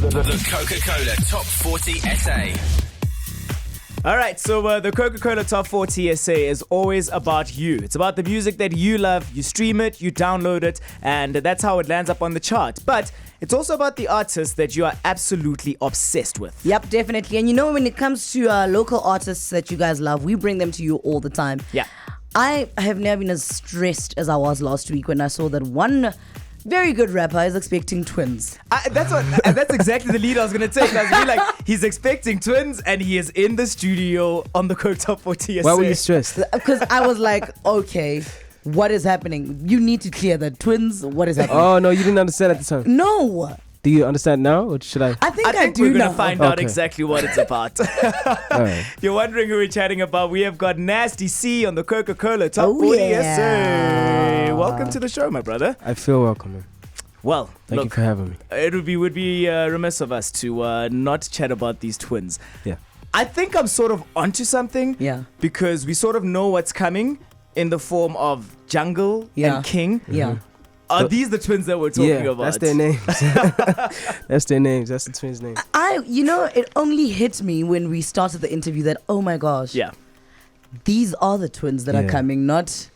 The Coca-Cola Top 40 SA. All right, so the Coca-Cola Top 40 SA is always about you. It's about the music that you love. You stream it, you download it, and that's how it lands up on the chart. But it's also about the artists that you are absolutely obsessed with. Yep, definitely. And you know, when it comes to local artists that you guys love, we bring them to you all the time. Yeah. I have never been as stressed as I was last week when I saw that one very good rapper is expecting twins. That's exactly the lead I was going to take. I was really like, he's expecting twins and he is in the studio on the Coke Top 40 SA. Why were you stressed? Because I was like, okay, what is happening? You need to clear the twins. What is happening? Oh, no, you didn't understand at the time. No. Do you understand now, or should I? I think we're do going now. to find out Okay. exactly what it's about. Right. You're wondering who we're chatting about. We have got Nasty C on the Coca-Cola Top 40 SA. Welcome to the show, my brother. I feel welcome, man. Well, Thank you for having me. It would be remiss of us to not chat about these twins. Yeah. I think I'm sort of onto something. Yeah. Because we sort of know what's coming in the form of Jungle and King. Yeah. Are these the twins that we're talking about? That's their names. That's their names. That's the twins' names. It only hit me when we started the interview that, oh my gosh. Yeah. These are the twins that are Yeah. coming, not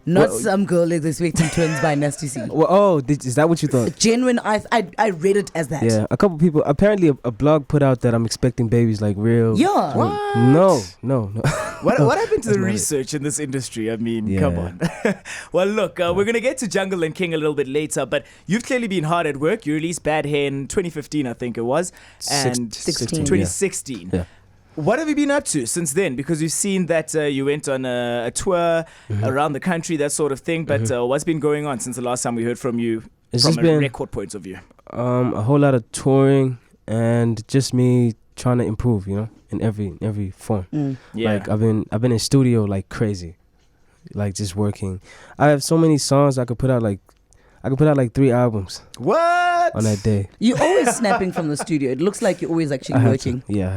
Well- some girl is expecting twins by Nasty C. Well, is that what you thought? Genuine, I read it as that. Yeah, a couple people. Apparently, a blog put out that I'm expecting babies like real. Yeah. What? No. What happened to That's the not it. research in this industry? I mean, Yeah. come on. Well, look, we're going to get to Jungle and King a little bit later, but you've clearly been hard at work. You released Bad Hair in 2015, I think it was, and 16. 2016. Yeah. What have you been up to since then? Because we've seen that you went on a tour around the country, that sort of thing. But what's been going on since the last time we heard from you It's from just a been- record point of view? A whole lot of touring and just me trying to improve, you know, in every form. Yeah. Like I've been in studio like crazy, like just working. I have so many songs I could put out like 3 albums What? on that day. You're always snapping from the studio. It looks like you're always actually I had working. to. Yeah, I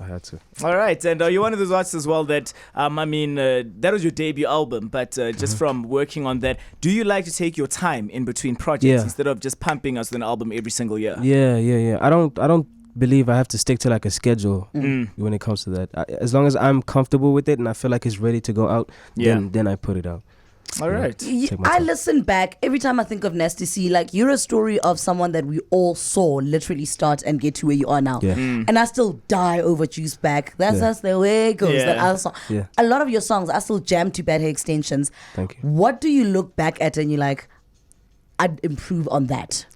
had to. All right, and you're one of those artists as well that, that was your debut album, but just from working on that, do you like to take your time in between projects Yeah. instead of just pumping us an album every single year? Yeah. I don't believe I have to stick to like a schedule when it comes to that. As long as I'm comfortable with it and I feel like it's ready to go out, then I put it out. All right. Take my I time. listen back every time I think of Nasty C. Like, you're a story of someone that we all saw literally start and get to where you are now. Yeah. And I still die over Juice Back. That's Yeah. just the way it goes. Yeah. That other song. Yeah. A lot of your songs I still jam to Bad Hair Extensions. Thank you. What do you look back at and you're like, I'd improve on that?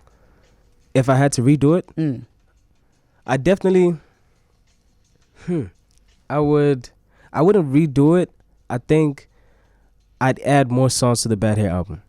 If I had to redo it, I definitely. I wouldn't redo it. I think I'd add more songs to the Bad Hair album,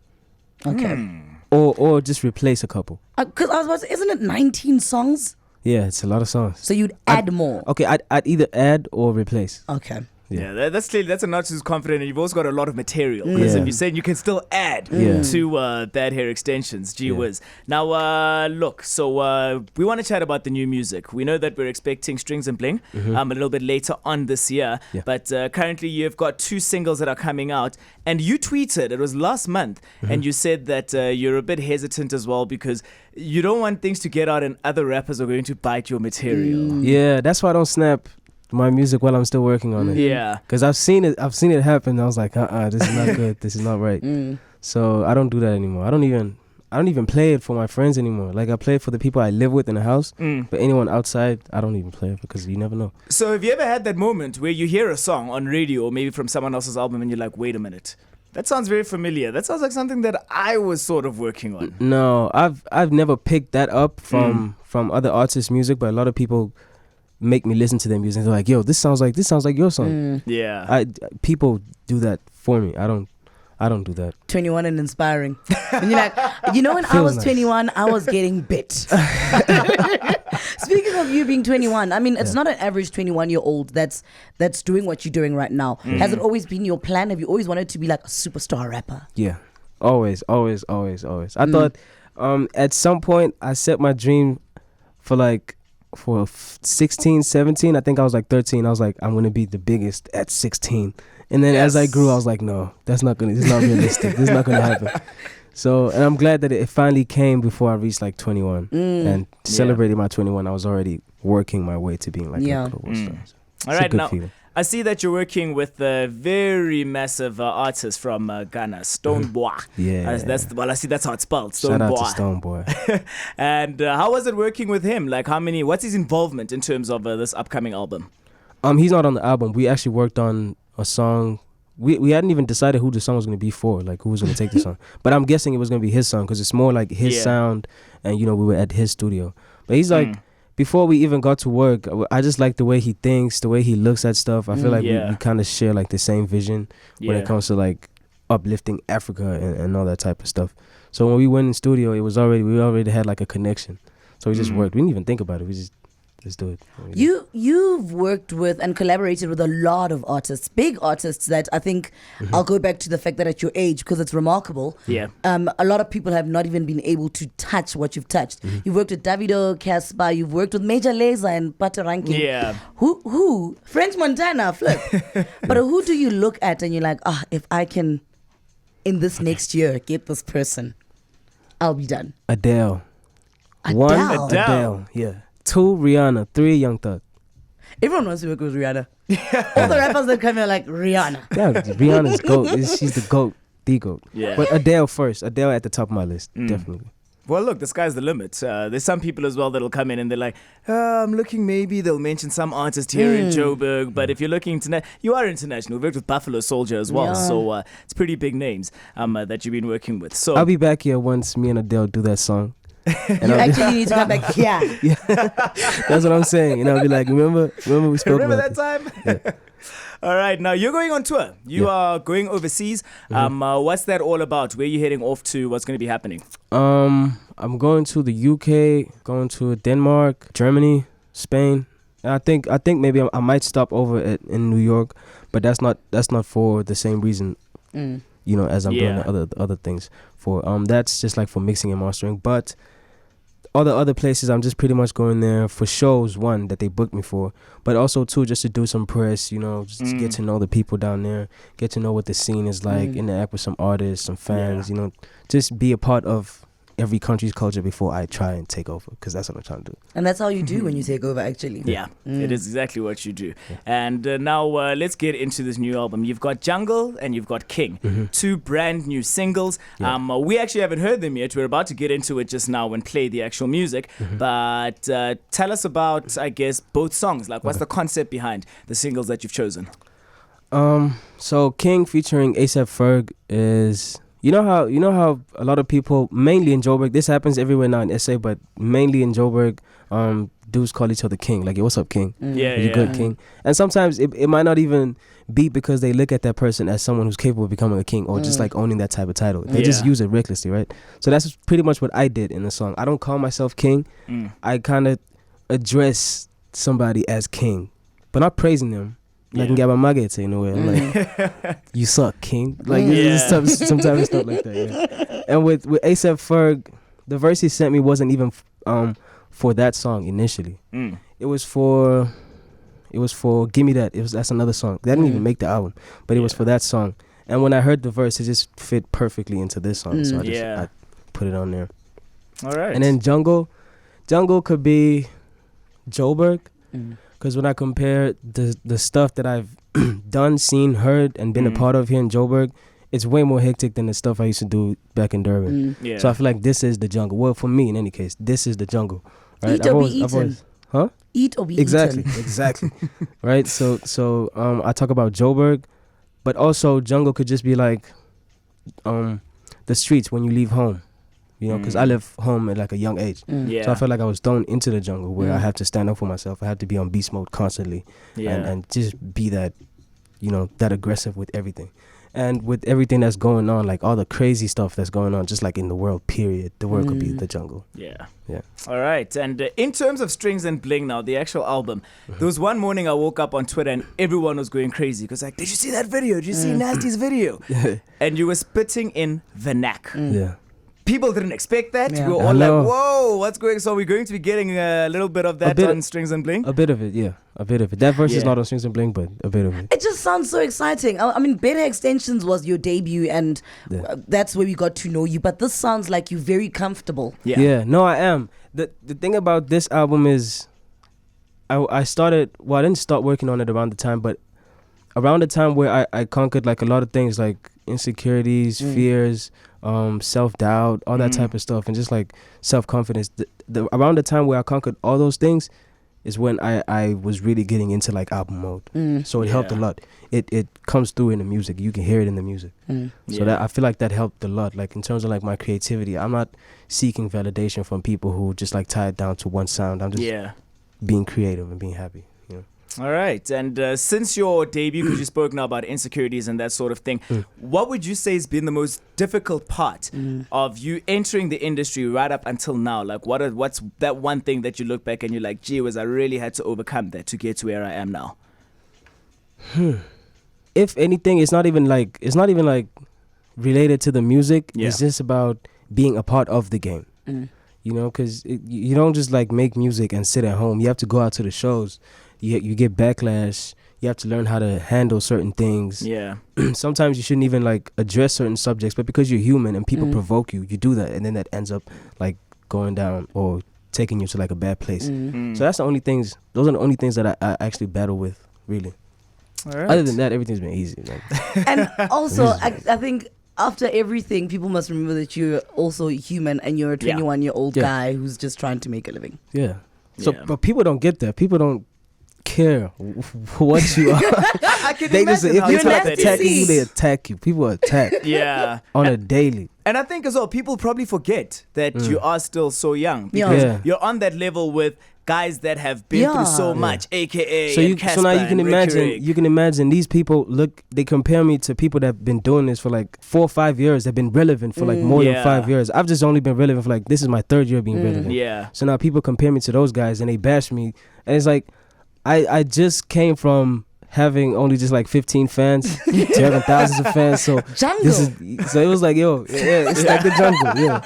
Okay. or just replace a couple. Because I was about to say, isn't it 19 songs? Yeah, it's a lot of songs. So you'd add more. Okay, I'd either add or replace. Okay. Yeah, that's clearly, that's an artist who's confident, and you've also got a lot of material. Because if you're saying you can still add to Bad Hair Extensions, gee whiz. Now, look, so we want to chat about the new music. We know that we're expecting Strings and Bling a little bit later on this year, but currently you've got 2 singles that are coming out, and you tweeted, it was last month, and you said that you're a bit hesitant as well because you don't want things to get out and other rappers are going to bite your material. Yeah, that's why I don't snap my music while I'm still working on it. Yeah. Because I've seen it happen. I was like, this is not good. This is not right. So I don't do that anymore. I don't even play it for my friends anymore. Like, I play it for the people I live with in the house. But anyone outside, I don't even play it because you never know. So have you ever had that moment where you hear a song on radio or maybe from someone else's album and you're like, wait a minute, that sounds very familiar. That sounds like something that I was sort of working on. No, I've never picked that up from other artists' music, but a lot of people make me listen to their music. They're like, yo, this sounds like your song. Yeah. People do that for me. I don't do that. 21 and inspiring. And you're like, when I Feels was nice. 21, I was getting bit. Speaking of you being 21, I mean, it's not an average 21-year-old that's doing what you're doing right now. Has it always been your plan? Have you always wanted to be like a superstar rapper? Yeah, always. I thought at some point I set my dream for 16, 17. I think I was like 13. I was like, I'm going to be the biggest at 16. And then as I grew, I was like, no, it's not realistic. This is not going to happen. So, and I'm glad that it finally came before I reached like 21 and celebrated my 21. I was already working my way to being like a global star. So All right, now feeling. I see that you're working with a very massive artist from Ghana, Stonebwoy. I see that's how it's spelled. Stonebwoy. Shout out to Stonebwoy. And how was it working with him? Like, what's his involvement in terms of this upcoming album? He's not on the album. We actually worked on a song. We hadn't even decided who the song was going to be for, like who was going to take the song. But I'm guessing it was going to be his song because it's more like his sound, and we were at his studio. But he's like, before we even got to work, I just like the way he thinks, the way he looks at stuff. I feel like we kind of share like the same vision when it comes to like uplifting Africa and all that type of stuff. So when we went in studio, we already had like a connection. So we just worked. We didn't even think about it. We just let's do it. You've worked with and collaborated with a lot of artists, big artists that I think I'll go back to the fact that at your age, because it's remarkable. Yeah. A lot of people have not even been able to touch what you've touched. You've worked with Davido, Casper, you've worked with Major Lazer and Butter Ranking. Yeah. Who? French Montana, flip. But who do you look at and you're like, if I can in this next year get this person, I'll be done. Adele. Adele. Yeah. 2, Rihanna. 3, Young Thug. Everyone wants to work with Rihanna. All the rappers that come here are like, Rihanna. Yeah, Rihanna's GOAT. She's the GOAT. The GOAT. Yeah. But Adele first. Adele at the top of my list. Definitely. Well, look, the sky's the limit. There's some people as well that'll come in and they're like, I'm looking, maybe they'll mention some artist here in Joburg. But if you're looking, you are international. We've worked with Buffalo Soldier as well. Yeah. So it's pretty big names that you've been working with. So I'll be back here once me and Adele do that song. And you actually need to come back here. Yeah. That's what I'm saying. I'll be like, remember we spoke remember about that this? time? Yeah. All right, now you're going on tour. You are going overseas. What's that all about? Where are you heading off to? What's going to be happening? I'm going to the UK, going to Denmark, Germany, Spain. And I think maybe I might stop over in New York, but that's not for the same reason. As I'm doing the other things for. That's just like for mixing and mastering. But all the other places, I'm just pretty much going there for shows, one, that they booked me for, but also, two, just to do some press, just get to know the people down there, get to know what the scene is like, interact with some artists, some fans, just be a part of every country's culture before I try and take over, because that's what I'm trying to do. And that's how you do when you take over, actually. Yeah, it is exactly what you do. Yeah. And now let's get into this new album. You've got Jungle and you've got King, 2 brand new singles. Yeah. We actually haven't heard them yet. We're about to get into it just now and play the actual music. But tell us about, I guess, both songs. Like, what's the concept behind the singles that you've chosen? So King featuring A$AP Ferg is... You know how a lot of people, mainly in Joburg, this happens everywhere now in SA, but mainly in Joburg, dudes call each other King. Like, yo, what's up, King? You good, King? And sometimes it might not even be because they look at that person as someone who's capable of becoming a king or just like owning that type of title. They just use it recklessly, right? So that's pretty much what I did in the song. I don't call myself King. I kind of address somebody as King, but not praising them. Like in Gabamagete in a way. I'm like, you suck, King. Like sometimes stuff like that. Yeah. And with A$AP Ferg, the verse he sent me wasn't even for that song initially. It was for Gimme That. That's another song. That didn't even make the album, but it was for that song. And when I heard the verse, it just fit perfectly into this song. So I put it on there. All right. And then Jungle could be Joburg. Because when I compare the stuff that I've done, seen, heard, and been a part of here in Joburg, it's way more hectic than the stuff I used to do back in Durban. So I feel like this is the jungle. Well, for me, in any case, this is the jungle. Right? Eat or be eaten. Eat or be eaten. Exactly. Right? So I talk about Joburg, but also jungle could just be like the streets when you leave home. Because I left home at like a young age. So I felt like I was thrown into the jungle where I have to stand up for myself. I have to be on beast mode constantly and just be that, that aggressive with everything. And with everything that's going on, like all the crazy stuff that's going on, just like in the world, period, the world could be the jungle. Yeah. Yeah. All right. And in terms of Strings and Bling now, the actual album, there was one morning I woke up on Twitter and everyone was going crazy because like, did you see that video? Did you see Nasty's video? And you were spitting in vernac. Yeah. people didn't expect that. Yeah. We were I all know. like, whoa, what's going on? So we're going to be getting a little bit of that on Strings and Bling. A bit of it, yeah. A bit of it. That verse is Yeah. not on Strings and Bling, but a bit of it. It just sounds so exciting. I mean, Better Extensions was your debut, and that's where we got to know you. But this sounds like you're very comfortable. Yeah, no, I am. The thing about this album is, I started. Well, I didn't start working on it around the time, but around the time where I conquered like a lot of things, like insecurities, fears, self-doubt, all that type of stuff, and just like self-confidence. Around the time where I conquered all those things is when I was really getting into like album mode. So it helped a lot. It comes through in the music. You can hear it in the music. So that I feel like that helped a lot. Like in terms of like my creativity, I'm not seeking validation from people who just like tie it down to one sound. I'm just being creative and being happy. You know? All right. And since your debut, because you spoke now about insecurities and that sort of thing, what would you say has been the most difficult part of you entering the industry right up until now? Like, what's that one thing that you look back and you're like, gee whiz, I really had to overcome that to get to where I am now? If anything, it's not even like related to the music. Yeah. It's just about being a part of the game. You know, because you don't just like make music and sit at home. You have to go out to the shows. You get backlash. You have to learn how to handle certain things. Yeah. Sometimes you shouldn't even like address certain subjects, but because you're human and people provoke you, you do that, and then that ends up like going down or taking you to like a bad place. So that's the only things. Those are the only things that I actually battle with, really. All right. Other than that, everything's been easy. Like. And also, I think after everything, people must remember that you're also human and you're a 21-year-old guy who's just trying to make a living. Yeah. So, Yeah. but people don't get that. People don't care what you are. I can They just, imagine if how you tough feel like that attacking is. you, they attack you. People attack Yeah. on a daily. And I think as well, people probably forget that you are still so young. Yeah. Because you're on that level with guys that have been through so much, aka So and so now Casper you can and imagine. Rick. You can imagine these people. Look, they compare me to people that have been doing this for like 4 or 5 years. They've been relevant for like more than 5 years. I've just only been relevant for like, this is my 3rd year being relevant. Yeah. So now people compare me to those guys and they bash me, and it's like, I just came from having only just like 15 fans to having thousands of fans. So Jungle. So it was like, yo, it's like the jungle, yeah.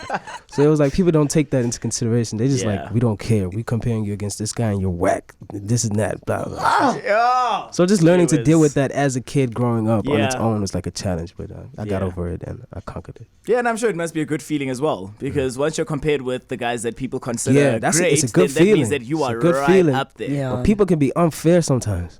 So it was like, people don't take that into consideration. They just like, we don't care. We comparing you against this guy and you're whack. This and that, blah, blah. Yeah. So just learning to deal with that as a kid growing up on its Yeah. own was like a challenge, but I got Yeah. over it and I conquered it. Yeah, and I'm sure it must be a good feeling as well, because once you're compared with the guys that people consider great, it's a good then feeling. that means that you It's a are good right feeling. up there. Yeah. But people can be unfair sometimes.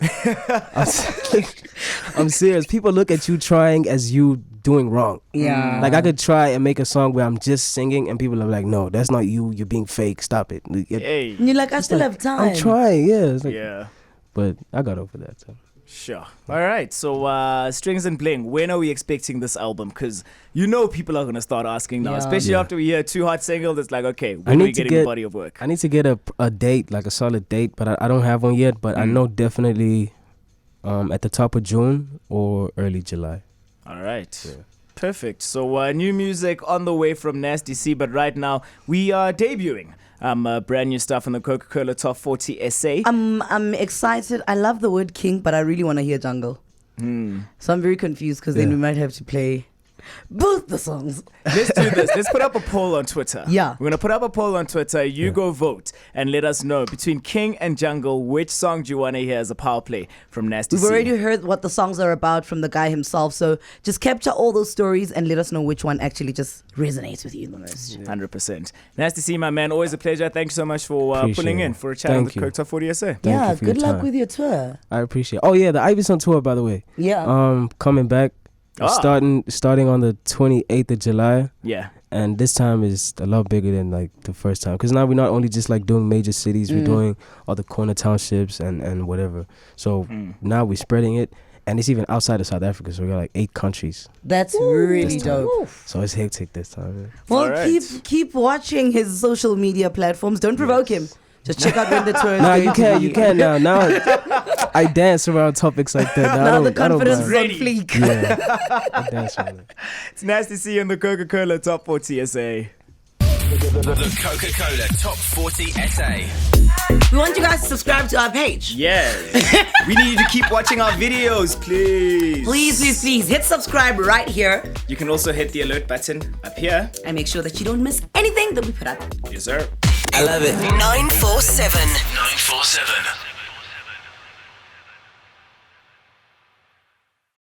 I'm serious. People look at you trying as you doing wrong. Yeah. Like I could try and make a song where I'm just singing and people are like, no, that's not you. You're being fake. Stop it. Hey. And you're like, I still have time. I'm trying. Yeah. It's like, Yeah. But I got over that. So. Sure. All right. So, Strings and Bling, when are we expecting this album? Because you know people are going to start asking now, Yeah. especially after we hear Too Hot single. It's like, okay, when are we getting the body of work? I need to get a date, like a solid date, but I don't have one yet. But I know definitely at the top of June or early July. All right. Yeah. Perfect. So, new music on the way from Nasty C, but right now we are debuting brand new stuff on the Coca-Cola Top 40 SA. I'm excited. I love the word king, but I really want to hear jungle. So I'm very confused because then we might have to play both the songs. Let's do this. Let's put up a poll on Twitter. Yeah. We're going to put up a poll on Twitter. You go vote and let us know between King and Jungle, which song do you want to hear as a power play from Nasty C? We've already heard what the songs are about from the guy himself. So just capture all those stories and let us know which one actually just resonates with you the most. 100%. Nasty C, my man. Always a pleasure. Thank you so much for pulling in for a chat on the Coke Top 40 SA. Thank Yeah, you for good your luck time. with your tour. I appreciate it. Oh, yeah, the Ivy's on tour, by the way. Yeah. Coming back. Starting on the 28th of July. Yeah. And this time is a lot bigger than like the first time, because now we're not only just like doing major cities, we're doing all the corner townships and whatever. So now we're spreading it, and it's even outside of South Africa. So we got like 8 countries. That's really This time. dope. So it's hectic this time. Man. Well, All right. keep watching his social media platforms. Don't provoke him. Just check out when the tour is Nah, going to you be. can now. Now I dance around topics like that. Now the I don't confidence is mind. on fleek. Yeah, I dance around it. It's Nasty C on the Coca-Cola Top 40 SA. The Coca-Cola Top 40 SA. We want you guys to subscribe to our page. Yes. We need you to keep watching our videos, please. Please hit subscribe right here. You can also hit the alert button up here. And make sure that you don't miss anything that we put up. Yes, sir. I love it. 947. 947.